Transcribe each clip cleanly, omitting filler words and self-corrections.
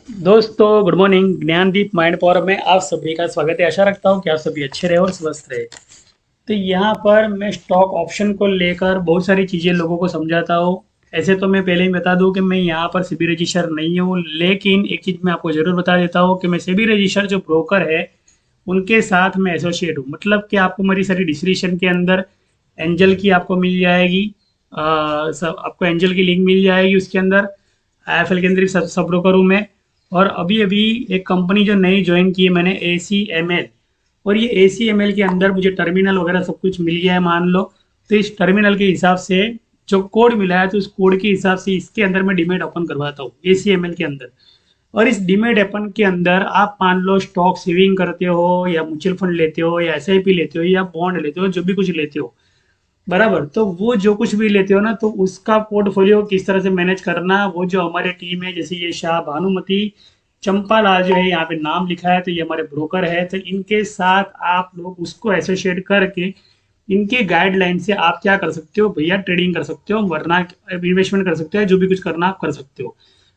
दोस्तों good morning. Gyandeep mind power में आप सभी का स्वागत है। आशा रखता हूँ कि आप सभी अच्छे रहे और स्वस्थ रहे। तो यहाँ पर मैं स्टॉक ऑप्शन को लेकर बहुत सारी चीज़ें लोगों को समझाता हूँ। ऐसे तो मैं पहले ही बता दूँ कि मैं यहाँ पर सेबी रजिस्टर नहीं हूँ, लेकिन एक चीज़ मैं आपको ज़रूर बता देता हूँ कि मैं सेबी रजिस्टर जो ब्रोकर है उनके साथ मैं एसोसिएट हूँ। मतलब कि आपको मेरी सारी डिस्क्रिप्शन के अंदर एंजल की आपको मिल जाएगी। सब आपको एंजल की लिंक मिल जाएगी उसके अंदर। आईएफएल के अंदर भी सब सब ब्रोकर हूँ मैं। और अभी अभी एक कंपनी जो नई ज्वाइन की है मैंने, ACML। और ये ACML के अंदर मुझे टर्मिनल वगैरह सब कुछ मिल गया है मान लो। तो इस टर्मिनल के हिसाब से जो कोड मिला है तो उस कोड के हिसाब से इसके अंदर मैं डीमेट ओपन करवाता हूँ ACML के अंदर। और इस डीमेट ओपन के अंदर आप मान लो स्टॉक सेविंग करते हो या म्यूचुअल फंड लेते हो या SIP लेते हो या बॉन्ड लेते हो, जो भी कुछ लेते हो बराबर, तो वो जो कुछ भी लेते हो ना तो उसका पोर्टफोलियो किस तरह से मैनेज करना, वो जो हमारे टीम है जैसे ये शाह भानुमति चंपा लाल जो है यहाँ पे नाम लिखा है, तो ये हमारे ब्रोकर है। तो इनके साथ आप लोग उसको एसोसिएट करके इनके गाइडलाइन से आप क्या कर सकते हो भैया, ट्रेडिंग कर सकते हो, वरना इन्वेस्टमेंट कर सकते हो, जो भी कुछ करना आप कर सकते हो।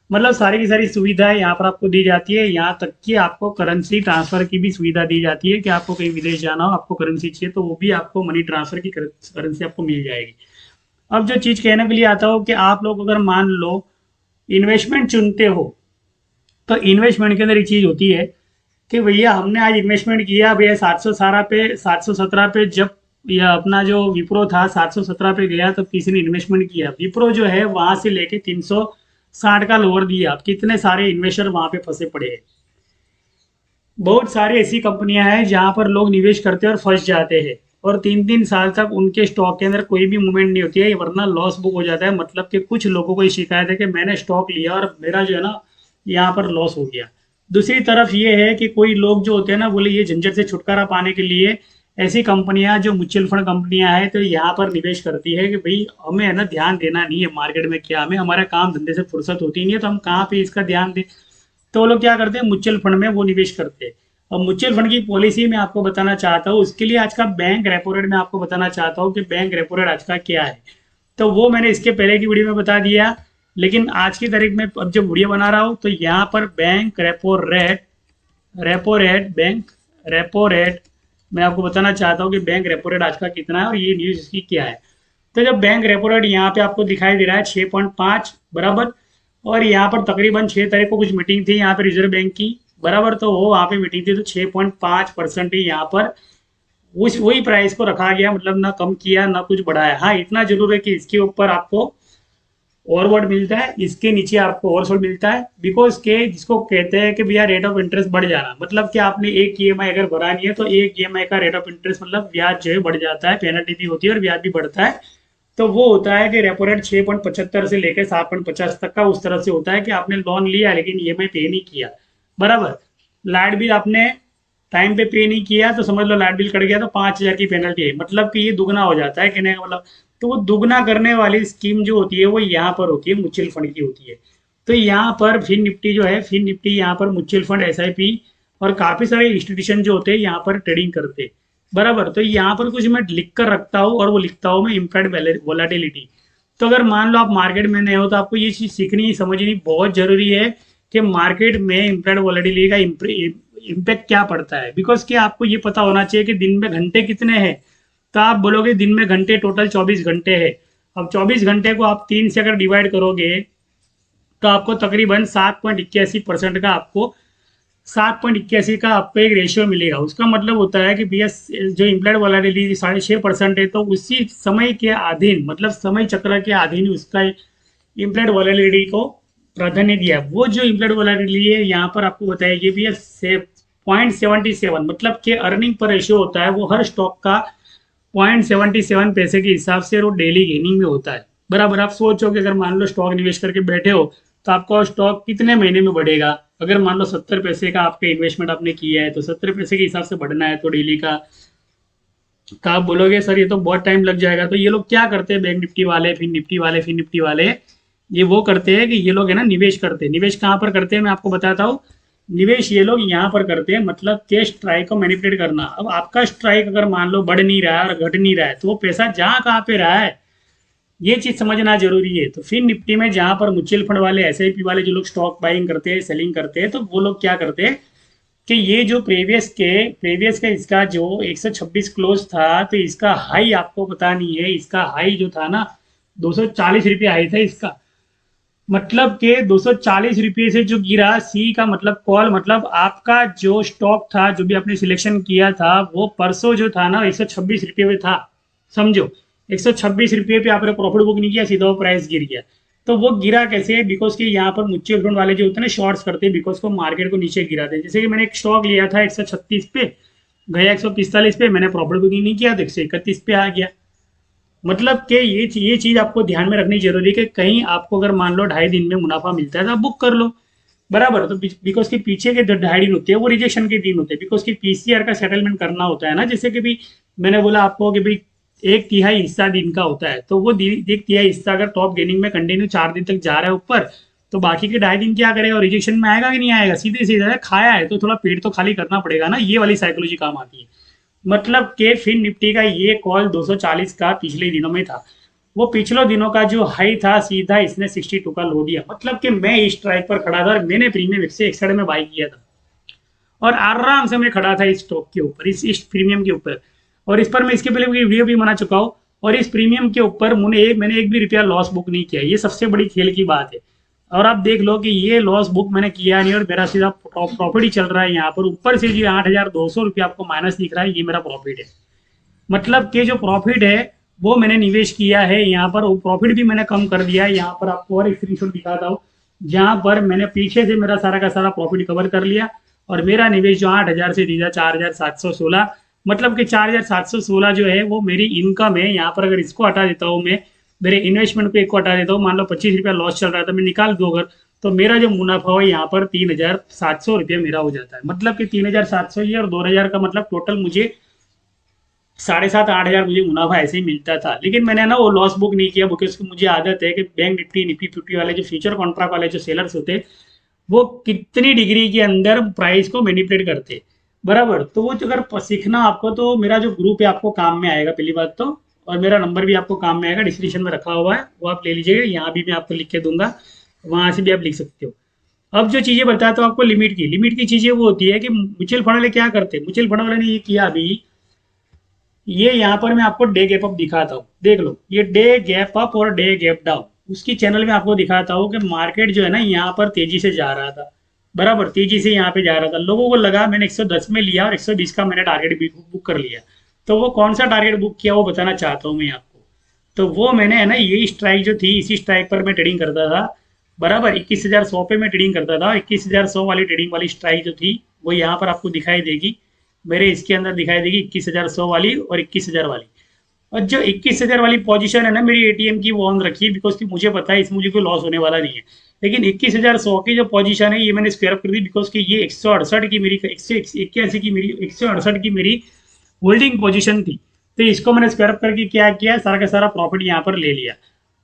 मतलब सारी की सारी सुविधाएं यहाँ पर आपको दी जाती है। यहाँ तक कि आपको करेंसी ट्रांसफर की भी सुविधा दी जाती है कि आपको कहीं विदेश जाना हो, आपको करेंसी चाहिए तो वो भी आपको मनी ट्रांसफर की करेंसी आपको मिल जाएगी। अब जो चीज़ कहने के लिए आता हो कि आप लोग अगर मान लो इन्वेस्टमेंट चुनते हो, तो इन्वेस्टमेंट के अंदर एक चीज़ होती है कि भैया हमने आज इन्वेस्टमेंट किया भैया 717 पे, 717 पे जब यह अपना जो विप्रो था 717 पे गया तब किसी ने इन्वेस्टमेंट किया। विप्रो जो है वहां से लेके 360 का लोअर दिया। अब कितने सारे इन्वेस्टर वहां पे फंसे पड़े हैं। बहुत सारी ऐसी कंपनियां हैं जहां पर लोग निवेश करते हैं और फंस जाते हैं, और 3-3 साल तक उनके स्टॉक के अंदर कोई भी मूवमेंट नहीं होती है, वरना लॉस बुक हो जाता है। मतलब कि कुछ लोगों को ये शिकायत है कि मैंने स्टॉक लिया और मेरा जो है ना यहाँ पर लॉस हो गया। दूसरी तरफ ये है कि कोई लोग जो होते हैं ना बोले ये झंझट से छुटकारा पाने के लिए ऐसी कंपनियां जो म्यूचुअल फंड कंपनियां हैं तो यहाँ पर निवेश करती है कि भाई हमें है ना ध्यान देना नहीं है मार्केट में क्या, हमें हमारा काम धंधे से फुर्सत होती नहीं है तो हम कहाँ पे इसका ध्यान दें। तो वो लोग क्या करते हैं म्यूचुअल फंड में वो निवेश करते हैं। और म्यूचुअल फंड की पॉलिसी मैं आपको बताना चाहता हूँ, उसके लिए आज का बैंक रेपो रेट मैं आपको बताना चाहता हूँ कि बैंक रेपो रेट आज का क्या है। तो वो मैंने इसके पहले की वीडियो में बता दिया, लेकिन आज की तारीख में अब जब वीडियो बना रहा हूँ तो यहाँ पर बैंक बैंक रेपो रेट मैं आपको बताना चाहता हूँ कि बैंक रेपो रेट आज का कितना है और ये न्यूज इसकी क्या है। तो जब बैंक रेपो रेट यहाँ पे आपको दिखाई दे रहा है 6.5 बराबर, और यहाँ पर तकरीबन 6 तारीख को कुछ मीटिंग थी यहाँ पे रिजर्व बैंक की बराबर, तो वो वहाँ पे मीटिंग थी तो 6.5% ही यहाँ पर उस वही प्राइस को रखा गया। मतलब ना कम किया ना कुछ बढ़ाया। हाँ इतना जरूर है कि इसके ऊपर आपको ओवरबोट मिलता है, इसके नीचे आपको ओवरशोट मिलता है, बिकॉज के जिसको कहते हैं कि भैया रेट ऑफ इंटरेस्ट बढ़ जाना, मतलब कि आपने एक EMI अगर भरा नहीं है तो एक EMI का रेट ऑफ इंटरेस्ट मतलब ब्याज जो है बढ़ जाता है, पेनल्टी भी होती है और ब्याज भी बढ़ता है। तो वो होता है कि रेपो रेट 6.75 से लेकर 7.50 तक का उस तरह से होता है कि आपने लोन लिया लेकिन EMI पे नहीं किया बराबर। लाइट बिल आपने टाइम पे पे नहीं किया तो समझ लो लाइट बिल कट गया तो 5,000 की पेनल्टी है, मतलब कि ये दुगना हो जाता है कहने का मतलब। तो वो दुगना करने वाली स्कीम जो होती है वो यहाँ पर होती है, म्यूचुअल फंड की होती है। तो यहाँ पर फिन निफ्टी जो है, फिन निफ्टी यहाँ पर म्यूचुअल फंड SIP और काफी सारे इंस्टीट्यूशन जो होते हैं यहाँ पर ट्रेडिंग करते हैं बराबर। तो यहाँ पर कुछ मैं लिख कर रखता हूँ और वो लिखता हूँ मैं इम्प्लाइड वोलाटिलिटी। तो अगर मान लो आप मार्केट में नए हो तो आपको ये चीज सीखनी समझनी बहुत जरूरी है कि मार्केट में इम्प्लाइड वोलाटिलिटी का इम्पैक्ट क्या पड़ता है। बिकॉज कि आपको ये पता होना चाहिए कि दिन में घंटे कितने हैं। तो आप बोलोगे दिन में घंटे टोटल 24 घंटे है। अब 24 घंटे को आप 3 से अगर डिवाइड करोगे तो आपको तकरीबन 7.81% का आपको 7.81 का आपको एक रेशियो मिलेगा। उसका मतलब होता है कि भैया जो इम्प्लाइड वॉलेटिलिटी 6.5% है तो उसी समय के अधीन, मतलब समय चक्र के अधीन उसका इम्प्लाइड वॉलेटिलिटी को प्राधान्य दिया। वो जो इम्प्लाइड वॉलेटिलिटी है यहाँ पर आपको बताया कि भैया 0.77, मतलब कि अर्निंग पर रेशियो होता है वो हर स्टॉक का 0.77 पैसे के हिसाब से, वो डेली गेनिंग में होता है बराबर। आप सोचो कि अगर मान लो स्टॉक निवेश करके बैठे हो तो आपका स्टॉक कितने महीने में बढ़ेगा। अगर मान लो 70 पैसे का आपका इन्वेस्टमेंट आपने किया है तो 70 पैसे के हिसाब से बढ़ना है तो डेली का। तो आप बोलोगे सर ये तो बहुत टाइम लग जाएगा। तो ये लोग क्या करते हैं, बैंक निफ्टी वाले, फिन निफ्टी वाले, ये वो करते हैं कि ये लोग है ना निवेश करते हैं। निवेश कहाँ पर करते हैं मैं आपको बताता हूँ। निवेश ये लोग यहाँ पर करते हैं, मतलब के स्ट्राइक को मैनिपुलेट करना। अब आपका स्ट्राइक अगर मान लो बढ़ नहीं रहा है और घट नहीं रहा है तो वो पैसा जहाँ कहाँ पे रहा है ये चीज समझना जरूरी है। तो फिर निफ्टी में जहां पर म्यूचुअल फंड वाले, एसआईपी वाले जो लोग स्टॉक बाइंग करते हैं, सेलिंग करते हैं, तो वो लोग क्या करते हैं कि ये जो प्रीवियस का इसका जो 126 क्लोज था, तो इसका हाई आपको पता नहीं है, इसका हाई जो था ना 240 रुपये हाई था इसका। मतलब के 240 रुपये से जो गिरा, सी का मतलब कॉल, मतलब आपका जो स्टॉक था, जो भी आपने सिलेक्शन किया था, वो परसों जो था ना 126 रुपये में था, समझो। 126 रुपये पे आपने प्रॉफिट बुक नहीं किया, सीधा वो प्राइस गिर गया। तो वो गिरा कैसे? बिकॉज कि यहाँ पर म्यूचुअल फंड वाले जो होते हैं ना, शॉर्ट्स करते हैं, बिकॉज को मार्केट को नीचे गिराते हैं। जैसे कि मैंने एक स्टॉक लिया था 136 पे, गया 145 पे, मैंने प्रॉफिट बुकिंग नहीं किया तो 131 पे आ गया। मतलब कि ये चीज आपको ध्यान में रखनी जरूरी है कि कहीं आपको अगर मान लो 2.5 दिन में मुनाफा मिलता है तो आप बुक कर लो, बराबर। तो बिकॉज के पीछे के जो 2.5 दिन होते हैं वो रिजेक्शन के दिन होते हैं, बिकॉज की पीसीआर का सेटलमेंट करना होता है ना। जैसे कि भी मैंने बोला आपको कि भाई 1/3 हिस्सा दिन का होता है, तो वो 1/3 हिस्सा अगर टॉप गेनिंग में कंटिन्यू 4 दिन तक जा रहा है ऊपर, तो बाकी के 2.5 दिन क्या करेगा? रिजेक्शन में आएगा कि नहीं आएगा? सीधे सीधे खाया है तो थोड़ा पेट तो खाली करना पड़ेगा ना, ये वाली साइकोलॉजी काम आती है। मतलब के फिन निफ्टी का ये कॉल 240 का पिछले दिनों में था, वो पिछले दिनों का जो हाई था, सीधा इसने 62 का लो दिया। मतलब कि मैं इस स्ट्राइक पर खड़ा था और मैंने प्रीमियम 161 में बाई किया था, और आराम से मैं खड़ा था इस स्टॉक के ऊपर, इस प्रीमियम के ऊपर। और इस पर मैं इसके पहले वीडियो भी बना चुका हूँ, और इस प्रीमियम के ऊपर मैंने एक भी रुपया लॉस बुक नहीं किया। ये सबसे बड़ी खेल की बात है। और आप देख लो कि ये लॉस बुक मैंने किया नहीं, और मेरा सीधा प्रॉफिट ही चल रहा है यहाँ पर। ऊपर से जो 8,200 रुपया आपको माइनस दिख रहा है, ये मेरा प्रॉफिट है। मतलब कि जो प्रॉफिट है वो मैंने निवेश किया है यहाँ पर, वो प्रॉफिट भी मैंने कम कर दिया है। यहाँ पर आपको और एक स्क्रीनशॉट दिखाता हूँ, जहाँ पर मैंने पीछे से मेरा सारा का सारा प्रॉफिट कवर कर लिया, और मेरा निवेश जो 8,000 से सीधा 4,716, मतलब कि 4,716 जो है वो मेरी इनकम है। यहाँ पर अगर इसको हटा देता हूँ मैं, मेरे इन्वेस्टमेंट को एक को हटा देता हूँ, मान लो 25 रुपया लॉस चल रहा था, मैं निकाल दूँ अगर, तो मेरा जो मुनाफा हो यहाँ पर 3,700 रुपया मेरा हो जाता है। मतलब कि 3,700 ही, और 2,000 का मतलब टोटल मुझे 7,500-8,000 मुझे मुनाफा ऐसे ही मिलता था। लेकिन मैंने ना वो लॉस बुक नहीं किया, क्योंकि उसकी मुझे आदत है कि बैंक निफ्टी निफ्टी फिफ्टी वाले जो फ्यूचर कॉन्ट्रैक्ट वाले जो सेलर्स होते हैं, वो कितनी डिग्री के अंदर प्राइस को मैनिपुलेट करते, बराबर। तो वो अगर सीखना आपको, तो मेरा जो ग्रुप है आपको काम में आएगा, पहली बात तो। और मेरा नंबर भी आपको काम में आएगा, डिस्क्रिप्शन में रखा हुआ है, वो आप ले लीजिएगा, यहाँ भी मैं आपको लिख के दूंगा, वहां से भी आप लिख सकते हो। अब जो चीजें बताता हूँ आपको लिमिट की चीजें वो होती है कि म्यूचुअल फंड वाले क्या करते हैं। म्यूचुअल फंड वाले ने ये किया अभी, ये यहाँ पर मैं आपको डे गैप अप दिखाता हूँ, देख लो, ये डे गैप अप और डे गैप डाउन उसकी चैनल में आपको दिखाता हूँ कि मार्केट जो है ना यहाँ पर तेजी से जा रहा था, बराबर, तेजी से यहाँ पे जा रहा था। लोगों को लगा, मैंने 110 में लिया और 120 का मैंने टारगेट भी बुक कर लिया। तो वो कौन सा टारगेट बुक किया वो बताना चाहता हूँ मैं आपको। तो वो मैंने है ना, ये स्ट्राइक जो थी, इसी स्ट्राइक पर मैं ट्रेडिंग करता था, बराबर। 21,100 पे मैं ट्रेडिंग करता था। 21,100 वाली ट्रेडिंग वाली स्ट्राइक जो थी, वो यहाँ पर आपको दिखाई देगी, मेरे इसके अंदर दिखाई देगी 21,100 वाली और 21,000 वाली। और जो 21,000 वाली पोजीशन है ना मेरी एटीएम की, वो ऑन रखी है, बिकॉज की मुझे पता है इसमें मुझे कोई लॉस होने वाला नहीं है। लेकिन 21,100 की जो पोजीशन है, ये मैंने स्क्वायर कर दी, बिकॉज की ये 168 की मेरी, 181 की मेरी, 168 की मेरी होल्डिंग पोजीशन थी। तो इसको मैंने स्क्वायर करके क्या किया, सारा का सारा प्रॉफिट यहाँ पर ले लिया।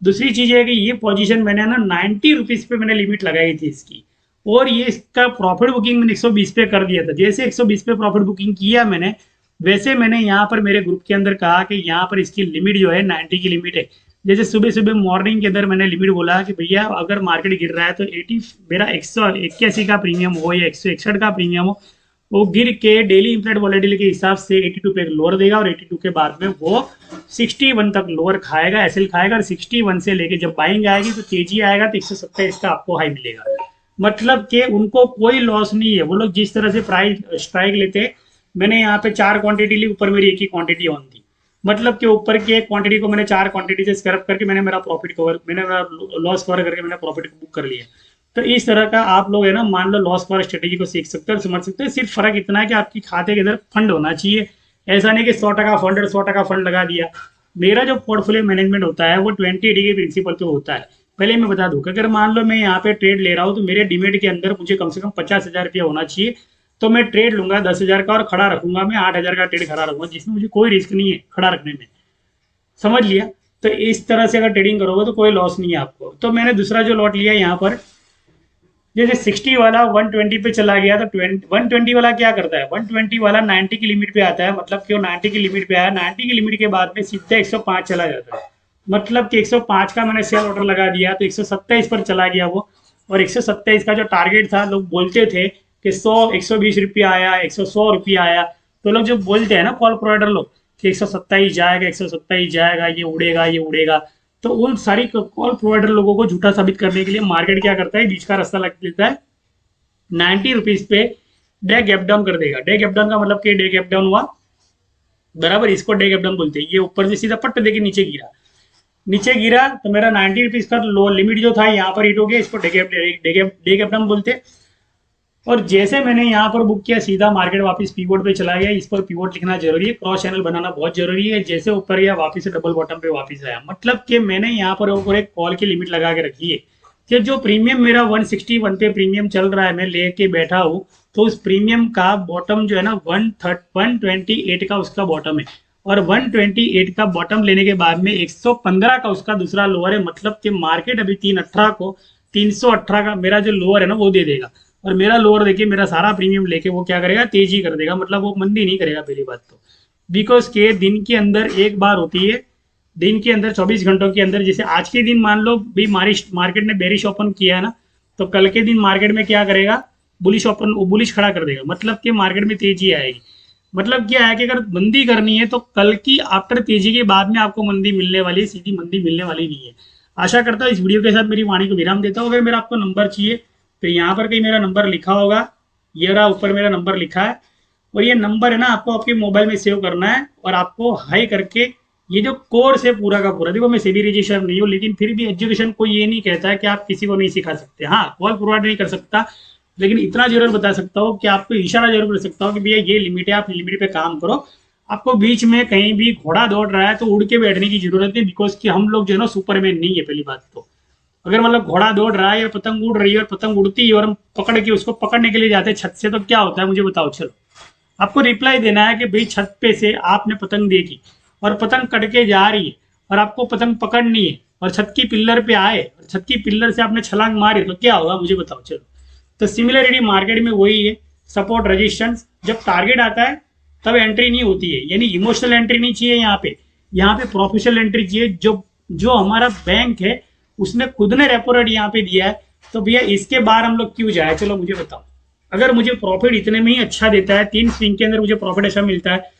दूसरी चीज है कि ये पोजीशन मैंने ना 90 रुपीज पे मैंने लिमिट लगाई थी इसकी, और ये इसका प्रॉफिट बुकिंग मैंने 120 पे कर दिया था। जैसे 120 पे प्रॉफिट बुकिंग किया मैंने, वैसे मैंने यहाँ पर मेरे ग्रुप के अंदर कहा कि यहाँ पर इसकी लिमिट जो है 90 की लिमिट है। जैसे सुबह सुबह मॉर्निंग के अंदर मैंने लिमिट बोला कि भैया अगर मार्केट गिर रहा है तो 80, मेरा 181 का प्रीमियम हो या 161 का प्रीमियम हो, वो गिर के डेली इम्प्लाइड वॉलेटिलिटी के हिसाब से 82 पे लोअर देगा, और 82 के बाद में वो 61 तक लोअर खाएगा, एसएल खाएगा, और 61 से लेके जब बाइंग आएगी तो तेजी आएगा तो 127 का आपको हाई मिलेगा। मतलब कि उनको कोई लॉस नहीं है। वो लोग जिस तरह से प्राइस स्ट्राइक लेते हैं, मैंने यहाँ पे 4 क्वांटिटी ली, ऊपर मेरी एक ही क्वांटिटी ऑन थी। मतलब कि ऊपर की एक क्वांटिटी को मैंने 4 क्वांटिटी से स्क्रैप करके मैंने मेरा लॉस कवर करके मैंने प्रॉफिट बुक कर लिया। तो इस तरह का आप लोग है ना, मान लो लॉस कवर स्ट्रेटेजी को सीख सकते हो और समझ सकते हो। सिर्फ फर्क इतना है कि आपकी खाते के अंदर फंड होना चाहिए। ऐसा नहीं कि 100 टका फंड और 100 टका फंड लगा दिया। मेरा जो पोर्टफोलियो मैनेजमेंट होता है वो 20/80 के प्रिंसिपल पे होता है। पहले मैं बता दूं कि अगर मान लो मैं यहाँ पे ट्रेड ले रहा हूँ, तो मेरे डिमेट के अंदर मुझे कम से कम 50,000 रुपया होना चाहिए। तो मैं ट्रेड लूंगा 10,000 का और खड़ा रखूंगा, मैं 8,000 का ट्रेड खड़ा रखूंगा, जिसमें मुझे कोई रिस्क नहीं है खड़ा रखने में, समझ लिया। तो इस तरह से अगर ट्रेडिंग करोगे तो कोई लॉस नहीं है आपको। तो मैंने दूसरा जो लॉट लिया यहाँ पर, जैसे 60 वाला 120 पे चला गया, तो 120 वाला क्या करता है, 120 वाला 90 की लिमिट पे आता है। मतलब कि वो 90 की लिमिट पे आया, 90 की लिमिट के बाद में सीधा 105 चला जाता है। मतलब कि 105 का मैंने सेल ऑर्डर लगा दिया तो 127 पर चला गया वो, और 127 का जो टारगेट था, लोग बोलते थे कि 100 120 रुपया आया, 100 रुपया आया। तो लोग जो बोलते हैं ना कॉल प्रोवाइडर लोग कि 127 जाएगा, 127 जाएगा, ये उड़ेगा, ये उड़ेगा, तो उन सारी कॉल प्रोवाइडर लोगों को झूठा साबित करने के लिए मार्केट क्या करता है, बीच का रास्ता लग देता है, 90 रुपीज पे डे गैप डाउन कर देगा। डे गैप डाउन का मतलब कि डे गैप डाउन हुआ बराबर, इसको डे गैप डाउन बोलते हैं। ये ऊपर से सीधा पट्ट देके नीचे गिरा, नीचे गिरा तो मेरा 90 रुपीज का लो लिमिट जो था यहाँ पर हिट हो गया, इसको डे गैप डाउन बोलते हैं। और जैसे मैंने यहाँ पर बुक किया, सीधा मार्केट वापस पीवोट पे चला गया। इस पर पीवोट लिखना जरूरी है, क्रॉस चैनल बनाना बहुत जरूरी है। जैसे ऊपर गया वापस से डबल बॉटम पे वापस आया, मतलब कि मैंने यहाँ पर ऊपर एक कॉल की लिमिट लगा के रखी है कि जो प्रीमियम मेरा 161 पे प्रीमियम चल रहा है, मैं लेके बैठा हूँ, तो उस प्रीमियम का बॉटम जो है ना 128 का उसका बॉटम है, और 128 का बॉटम लेने के बाद में 115 का उसका दूसरा लोअर है। मतलब कि मार्केट अभी 318 को 318 का मेरा जो लोअर है ना वो दे देगा, और मेरा लोअर देखिए, मेरा सारा प्रीमियम लेके वो क्या करेगा, तेजी कर देगा, मतलब वो मंदी नहीं करेगा पहली बात तो। बिकॉज के दिन के अंदर एक बार होती है, दिन के अंदर 24 घंटों के अंदर, जैसे आज के दिन मान लो भी मार्केट ने बेरिश ओपन किया है ना, तो कल के दिन मार्केट में क्या करेगा, बुलिश खड़ा कर देगा, मतलब कि मार्केट में तेजी आएगी। मतलब क्या है कि अगर मंदी करनी है तो कल की आफ्टर तेजी के बाद में आपको मंदी मिलने वाली है, सीधी मंदी मिलने वाली नहीं है। आशा करता हूँ इस वीडियो के साथ मेरी वाणी को विराम देता हूँ। अगर मेरा आपको नंबर चाहिए तो यहाँ पर कहीं मेरा नंबर लिखा होगा, ये रहा ऊपर मेरा नंबर लिखा है, और ये नंबर है ना आपको आपके मोबाइल में सेव करना है, और आपको हाई करके ये जो कोर्स है पूरा का पूरा, देखो मैं सेबी रजिस्टर नहीं हूँ, लेकिन फिर भी एजुकेशन को ये नहीं कहता है कि आप किसी को नहीं सिखा सकते। हाँ, कॉल प्रोवाइड नहीं कर सकता, लेकिन इतना जरूर बता सकता हूँ कि आपको इशारा जरूर कर सकता हूँ कि भैया ये लिमिट है, आप लिमिट पे काम करो। आपको बीच में कहीं भी घोड़ा दौड़ रहा है तो उड़ के बैठने की जरूरत नहीं, बिकॉज कि हम लोग जो है ना सुपरमैन नहीं है पहली बात तो। अगर मतलब घोड़ा दौड़ रहा है या पतंग उड़ रही है और पतंग उड़ती है और हम पकड़ के उसको पकड़ने के लिए जाते हैं छत से, तो क्या होता है मुझे बताओ। चलो, आपको रिप्लाई देना है कि भाई छत पे से आपने पतंग देखी और पतंग कट के जा रही है, और आपको पतंग पकड़नी है, और छत की पिल्लर पे आए और छत की पिल्लर से आपने छलांग मारी, तो क्या होगा मुझे बताओ। चलो, तो सिमिलरिटी मार्केट में वही है, सपोर्ट रेजिस्टेंस। जब टारगेट आता है तब एंट्री नहीं होती है, यानी इमोशनल एंट्री नहीं चाहिए यहाँ पे, यहाँ पे प्रोफेशनल एंट्री चाहिए। जो जो हमारा बैंक है उसने खुद ने रेपो रेट यहाँ पे दिया है, तो भैया इसके बाहर हम लोग क्यों जाए। चलो मुझे बताओ, अगर मुझे प्रॉफिट इतने में ही अच्छा देता है, 3 स्विंग के अंदर मुझे प्रॉफिट अच्छा मिलता है,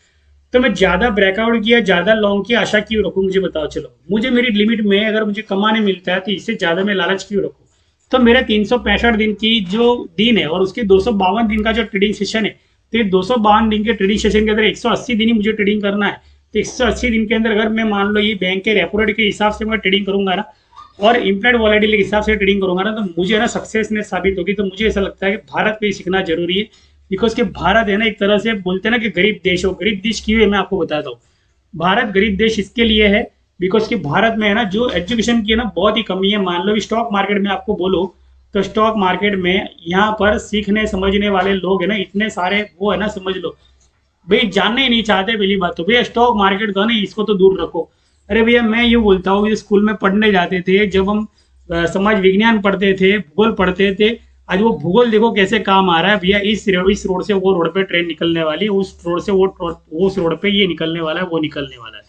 तो मैं ज्यादा ब्रेकआउट किया, ज्यादा लॉन्ग की आशा क्यों रखूं, मुझे बताओ। चलो, मुझे मेरी लिमिट में अगर मुझे कमाने मिलता है तो इससे ज्यादा मैं लालच क्यों रखूं। तो मेरे 365 दिन की जो दिन है और उसके 252 दिन का जो ट्रेडिंग सेशन है, तो ये 252 दिन के ट्रेडिंग सेशन के अंदर 180 दिन ही मुझे ट्रेडिंग करना है। तो 180 दिन के अंदर अगर मैं मान लो ये बैंक के रेपो रेट के हिसाब से मैं ट्रेडिंग करूंगा ना, और इम्प्लाइड वॉलेटिलिटी के हिसाब से ट्रेडिंग करूंगा ना, तो मुझे ना सक्सेसनेस साबित होगी। तो मुझे ऐसा लगता है कि भारत पे सीखना जरूरी है, बिकॉज कि भारत है ना, एक तरह से बोलते हैं ना कि गरीब देश हो। गरीब देश क्यों है मैं आपको बताता हूँ। भारत गरीब देश इसके लिए है बिकॉज कि भारत में है ना जो एजुकेशन की है ना बहुत ही कमी है। मान लो स्टॉक मार्केट में आपको बोलो, तो स्टॉक मार्केट में यहाँ पर सीखने समझने वाले लोग है ना इतने सारे, वो है ना समझ लो भाई जानना ही नहीं चाहते। पहली बात तो भैया स्टॉक मार्केट का ना इसको तो दूर रखो। अरे भैया मैं ये बोलता हूँ, स्कूल में पढ़ने जाते थे जब हम समाज विज्ञान पढ़ते थे, भूगोल पढ़ते थे, आज वो भूगोल देखो कैसे काम आ रहा है भैया। इस रोड से वो रोड पे ट्रेन निकलने वाली है, उस रोड से उस रोड पे ये निकलने वाला है, वो निकलने वाला है।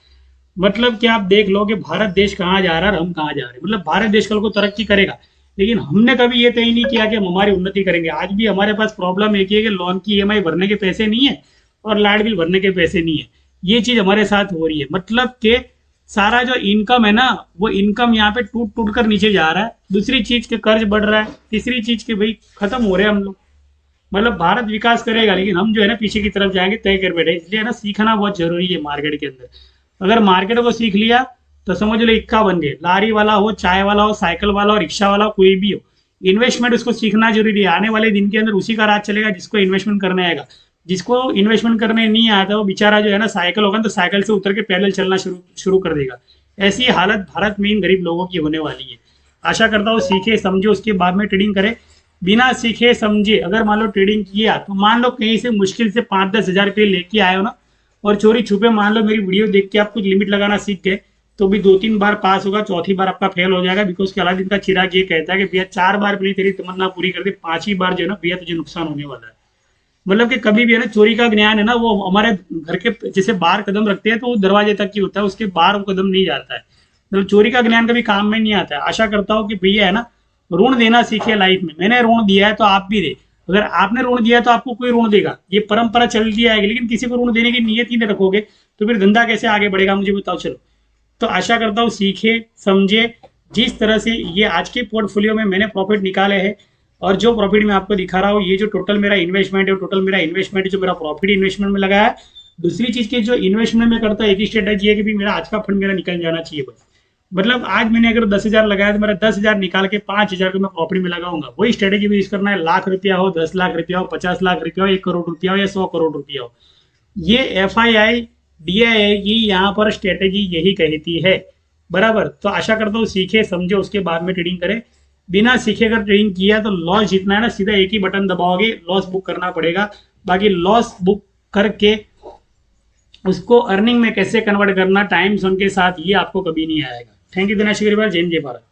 मतलब कि आप देख लो कि भारत देश कहाँ जा रहा है और हम कहाँ जा रहे हैं। मतलब भारत देश कल को तरक्की करेगा, लेकिन हमने कभी ये तय नहीं किया कि हम हमारी उन्नति करेंगे। आज भी हमारे पास प्रॉब्लम एक ही है कि लोन की ईएमआई भरने के पैसे नहीं है और लाइट बिल भरने के पैसे नहीं है। ये चीज हमारे साथ हो रही है। मतलब कि सारा जो इनकम है ना, वो इनकम यहाँ पे टूट टूट कर नीचे जा रहा है। दूसरी चीज के कर्ज बढ़ रहा है, तीसरी चीज के भाई खत्म हो रहे हैं हम लोग। मतलब भारत विकास करेगा लेकिन हम जो है ना पीछे की तरफ जाएंगे, तय कर बैठे। इसलिए ना सीखना बहुत जरूरी है मार्केट के अंदर। अगर मार्केट को सीख लिया तो समझ लो इक्का बन गए। लारी वाला हो, चाय वाला हो, साइकिल वाला हो, रिक्शा वाला हो, कोई भी हो, इन्वेस्टमेंट उसको सीखना जरूरी है। आने वाले दिन के अंदर उसी का राज चलेगा जिसको इन्वेस्टमेंट करने आएगा। जिसको इन्वेस्टमेंट करने नहीं आता वो बेचारा जो है ना साइकिल होगा तो साइकिल से उतर के पैदल चलना शुरू शुरू कर देगा। ऐसी हालत भारत में इन गरीब लोगों की होने वाली है। आशा करता हूँ सीखे समझे उसके बाद में ट्रेडिंग करे। बिना सीखे समझे अगर मान लो ट्रेडिंग किया तो मान लो कहीं से मुश्किल से 5-10 हजार रुपये लेके आए हो ना, और चोरी छुपे मान लो मेरी वीडियो देख के आप कुछ लिमिट लगाना सीख गए, तो भी 2-3 बार पास होगा, चौथी बार आपका फेल हो जाएगा। बिकॉज कि अलादीन का चिराग ये कहता है कि भैया 4 बार भी नहीं तेरी तमन्ना पूरी कर दे, 5वीं बार जो है ना भैया तुझे नुकसान होने वाला है। मतलब कि कभी भी है ना चोरी का ज्ञान है ना वो हमारे घर के जैसे बाहर कदम रखते हैं तो वो दरवाजे तक ही होता है, उसके बाहर वो कदम नहीं जाता है। मतलब चोरी का ज्ञान कभी काम में नहीं आता है। आशा करता हूँ कि भैया है ना, ऋण देना सीखे लाइफ में। मैंने ऋण दिया है तो आप भी दे, अगर आपने ऋण दिया तो आपको कोई ऋण देगा, ये परंपरा चलती आएगी। लेकिन किसी को ऋण देने की नीयत ही नहीं रखोगे तो फिर धंधा कैसे आगे बढ़ेगा, मुझे बताओ। चलो, तो आशा करता हूँ सीखे समझे। जिस तरह से ये आज के पोर्टफोलियो में मैंने प्रॉफिट निकाले हैं और जो प्रॉफिट मैं आपको दिखा रहा हूँ, ये जो टोटल मेरा इन्वेस्टमेंट है, टोटल मेरा इन्वेस्टमेंट जो मेरा प्रॉफिट इन्वेस्टमेंट में लगा है। दूसरी चीज की जो इन्वेस्टमेंट में करता है, एक ही स्ट्रेटेजी है कि भी मेरा आज का फंड मेरा निकल जाना चाहिए बस। मतलब आज मैंने अगर 10,000 लगाया तो मेरा 10,000 निकाल के 5,000 को मैं प्रॉफिट में लगाऊंगा। वही स्ट्रेटेजी भी यूज करना है, लाख रुपया हो, 10 लाख रुपया हो, 50 लाख रुपया हो, 1 करोड़ रुपया हो या 100 करोड़ रुपया हो। ये FII DII की यहाँ पर स्ट्रेटेजी यही कहती है, बराबर। तो आशा करता हूँ सीखे समझे उसके बाद में ट्रेडिंग करें। बिना सीखे अगर ट्रेडिंग किया तो लॉस जितना है ना, सीधा एक ही बटन दबाओगे, लॉस बुक करना पड़ेगा। बाकी लॉस बुक करके उसको अर्निंग में कैसे कन्वर्ट करना टाइम जोन के साथ, ये आपको कभी नहीं आएगा। थैंक यू दिनेश अग्रवाल, जय हिंद जय भारत।